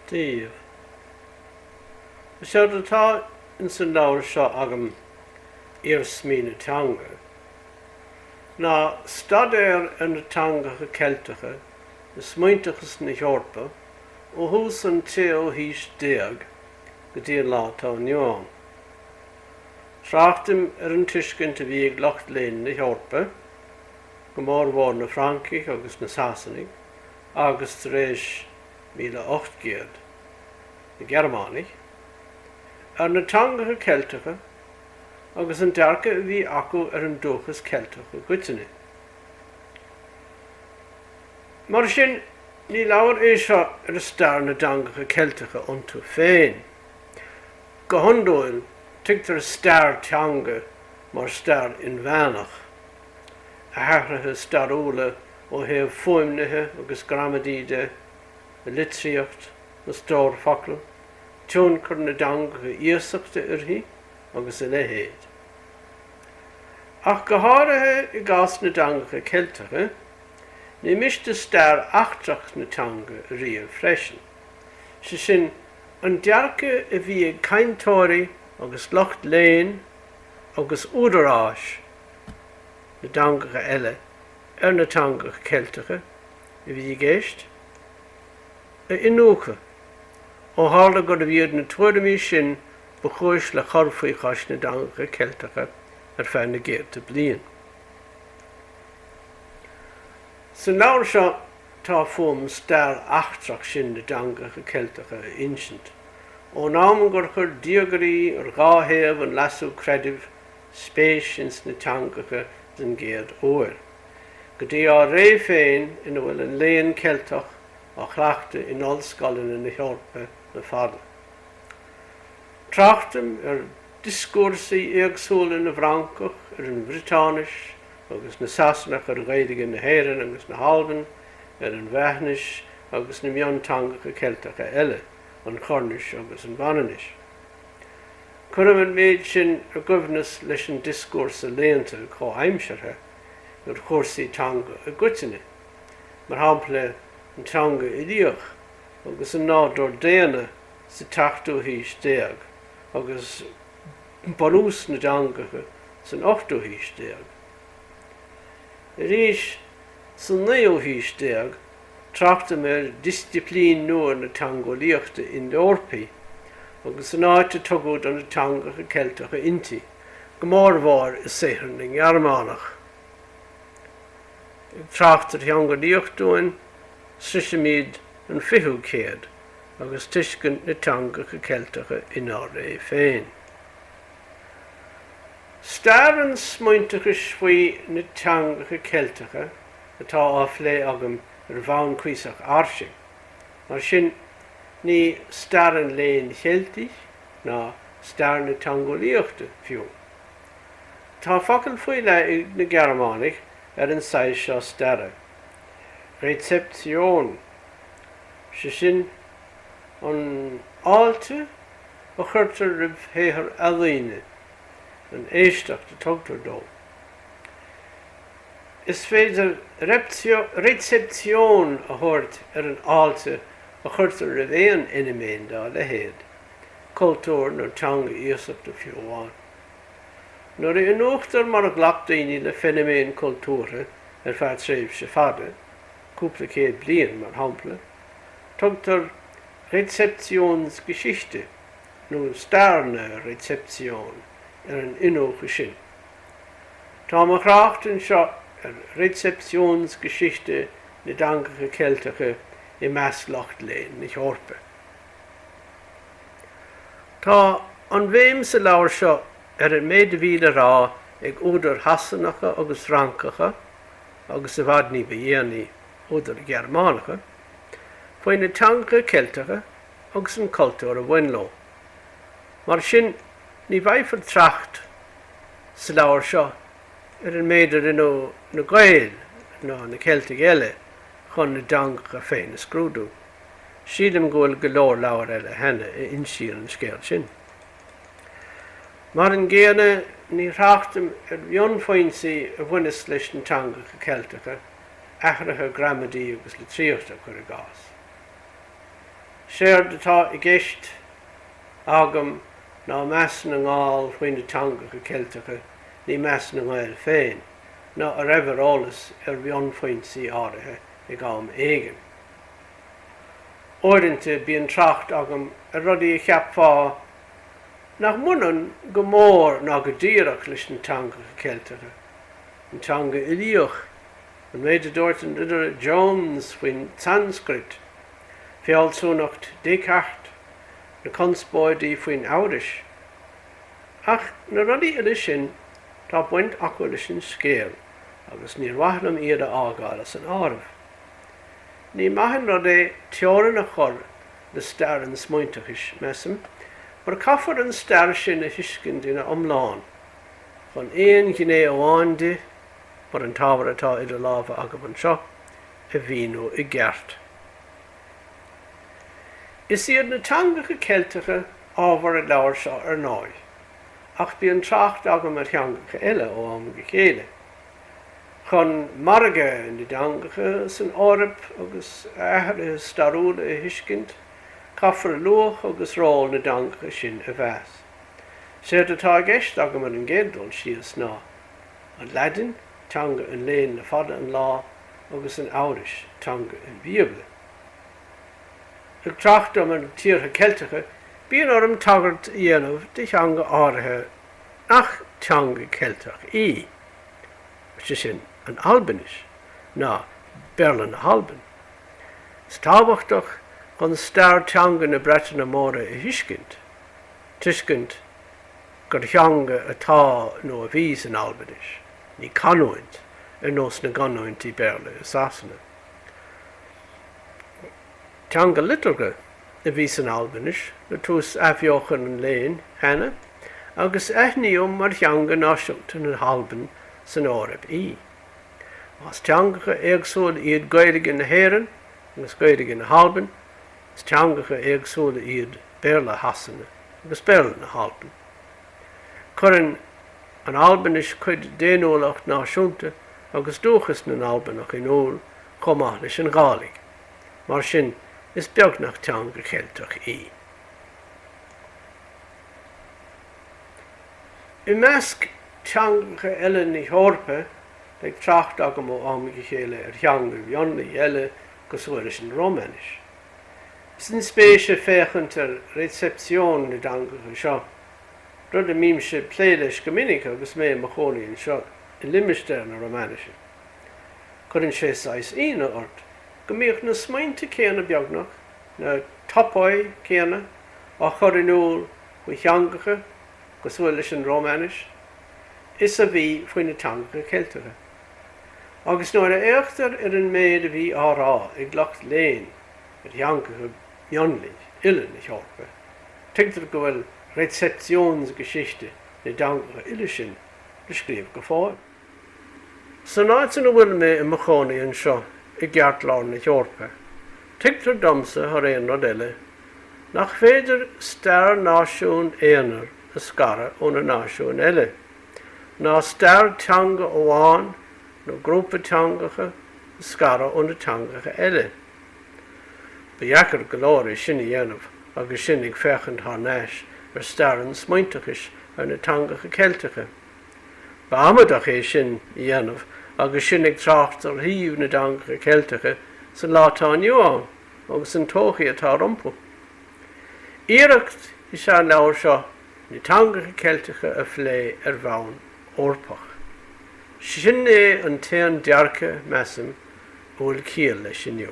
Díomh. Sead atá in san leabhar seo agam Iarsmaí na Teanga. Ná stair an na teangacha Ceilteacha, na smaointeachais na Eorpaigh, ó hús an teo hís déag go dtí lá tá neán. Tráchtim an tuiscint a bhí ag leabhar na Eorpaigh, go mór mhór na Frainceach agus na Sasanigh, agus tar éis 1800 na Gearmánaigh, ar na teangacha Ceilteacha, agus an dearcha a bhí acu ar an dúchas Ceilteacha goiteine. Mar sin, ní leabhar é seo ar a stair na teangacha Ceilteacha iontu féin. Go hiondúil, tuigtear stair teanga mar stair in bheanach, a thachraithe stairiúla ó thaobh foimnithe agus gramadíide, na litríocht, na stór facla, tionchar na teangacha íosachta uirthi agus in éhéad. Ach go háirithe I gcás na teangacha Ceilteacha, ní miste stair achtrach na teanga a riamh freisin. Sin an dearcha a bhí ag caintóirí agus leabhar agus údaráis na teangacha eile ar na teangacha Ceilteacha a bhí géist a inúcha ó tháinig go bhíad na tuairimí sin ba chúis le chur faoi chais na teangacha Ceilteacha ar feadh na géirte bliain. San leabhar seo tá fuam stair achtrach sin na teangacha Ceilteacha insint, ó náman gur chur diagarí ar gáthaobh an lasú creidimh spéisians na teangacha den géad óir. Go dtí á ré féin ina bhfuil an léon Ceilteach á chleachta in ollscoileanna na Eorpaigh na fada. Trachtam ar discúrsaí éagsúla na Francach ar an Británis agus na Sasanach ar gaidige na Héireann agus na Halban ar an Bheithnis agus na mion teangacha Ceilteacha eile, an Chornis agus an Bananis. Cuireadh an méid sin ar gomhnas leis an discúrsa léanta có aimseartha ar chósaí teanga a goiteine, mar hampla an teanga idiach agus an nádúir déana sa tachtú hís déag agus barús na teangacha san 8 hís déag. Rís san 9 hís déag trachtam ar disciplín nuair na teangolaíochta in Eorpaigh agus an áite tugad an na teangacha Ceilteacha inti, go mór mhór is saothar na Gearmánach. Ag trachtar teangolaíochtúin srisimid an 20 agus tuiscint na teangacha Ceilteacha in ré féin. Stair an smaointeachais faoi na teangacha Ceilteacha atá á lé agam ar bhain cuiseach airse, mar sin ní stair an léon Cheilteaich ná stair na teangolaíochta fiú. Tá focail faoi le na Gearmánaigh ar an saoil seo staire. Recepción. Sin an áilte a chuirtear ribh héthar ealaíne, an éisteach de tugtar dó. Is féidir recepción a thabhairt ar an áilte a chuirtear ribh éon iniméin dá le héad, cultúr nó teanga íosachta fiúháin. Nuair a inúchttar mar a ghlach daoine le feiniméin cultúra ar feadh tréimh sa fada, cúpla céad bliain mar hampla, tugtar Rezeptionsgeschichte, nó stairne recepción ar an inúcha sin. Tá mar chráachtain seo ar Rezeptionsgeschichte na teangacha Ceilteacha I meas leabhar na Eorpaigh. Tá an bhéim sa leabhar seo ar an méadaithe rá ag údar Hasanacha agus Francacha agus a bhadní bhliain údar Gearmánacha, faoi na teangacha Ceilteacha agus an cultúr a bhainló. Mar sin ní bhaifar tracht sa leabhar seo ar an méidir inó na Gael ná na Ceilteacha eile chun na teangacha féin a scrúdú. Siad am go bhfuil leabhar eile henne a insír an scéal sin. Mar an ggéana ní thráchtam ar bheonn foinsaí a bhuinas leis na teangacha Ceilteacha, aithrithe gramadí agus le tríochta chur a gás. Séir atá I gceist agam ná meas na ngáil faoin na teangacha Ceilteacha ní meas na ngáil féin, ná a raibh eolais bhliain foilsithe áirithe ag am éigean. Óireanta bíonn tracht agam a rudaí cheapfá nach munan go mór ná go díreach leis na teangacha Ceilteacha. An teanga Iarsmaí, an méadaithe an idir Jones faoin Sanskrit, fealsúnacht déceart, na conspóidí faoin Eorais. Ach na rudaí idir sin tá baint acu leis an scéal, agus níor waithlam iad a ágáil as an áireamh. Ní maithan rud é teorann a chur le stair an smaointeachais measam, mar caithfar an stair sin a thuiscint ina iomláin, chun éon ghinné amháin de, mar an tábhar atá idir leabhar agam anseo, a bhíonú I gceart. Is iad na teangacha Ceilteacha ábhar a leabhar seo ar náid, ach bíonn tracht agam ar teangacha eile ó am go chéile. Chun marga na teangacha san Eorpaigh agus aithre starúil a thuiscint, caithfar luach agus ráil na teangacha sin a bheas. Séir atá gceist agam ar an gcéaddul síos ná an leadin, teanga an léin le fada an lá agus an Eorais, teanga an bhíobla. Ag tracht am an tíortha Ceilteacha, bíonn orm tagart dhéanamh de teanga áirithe ach teanga Ceilteach í. Sin an Albanis, ná Berlin na Halban. Stábhachtach chun stair teanga na Breataine móra a thuiscint, tuiscint gur teanga atá nó a bhís an Albanis, ní canúint ar nós na ganúintí Berla is asana. Teanga liturga a bhís an Albanis, le tús afheochan an léin, hena, agus ethníom mar teanga náisiúnta an Halban san Eorpaigh. As teangacha éagsúil iad gairig na héireann, agus gairig na Halban, as teangacha éagsúil iad Berla hasanna, agus Berla na Halban. Curann an Albanis chuid déanúlacht náisiúnta agus dúchas na Albanach in úl chomá leis an gálaigh, mar sin is beagnach teanga Ceilteach í. I measc teangacha eile na Eorpaigh, ag tracht agam ó am go chéile ar teanga bhionlaí eile go súil leis an Rómánis. Is an spéise féchant ar recepción na teangacha seo, rud a míimse pléileis go minic agus mé mo chónaíonn seo I limistéir na Rómáise. Curann sé sais ína ort, go mbíodh na smaointe céanna beagnach, na topáid céanna, á chur in úl go teangacha go súil leis an Rómánis, is a bhí faoin na teangacha Ceilteacha. Agus nuair a éachtar ar an méad a bhí árá ag ghlacht léin ar teangacha bhionlaí uile na Eorpaigh, tuigtear go bhfuil receptionsgeschichte na teangacha uile sin le scríomh go fáil. San áit san bhfuil mé I mo chónaíonn seo I gceart lár na Eorpaigh, tuigtear domsa ar éon rud eile, nach féidir stair náisiún éonar a scara ó na náisiún eile, ná stair teanga óháin nó grúpa teangacha a scara ó na teangacha eile. Bhíachar gcló sin I dhéanamh agus sin ag féchant thnáis ar stair an smaointeachais ar na teangacha Ceilteacha. B'amadach é sin I dhéanamh agus sin ag tracht ar thaobh na teangacha Ceilteacha san látá nniuán agus an tóchaí atá rompu. Iarracht I se leabhar seo na teangacha Ceilteacha a phlé ar bhain Eorpaigh. Sin é an téan dearcha measam bhfuil ciall leis inniu.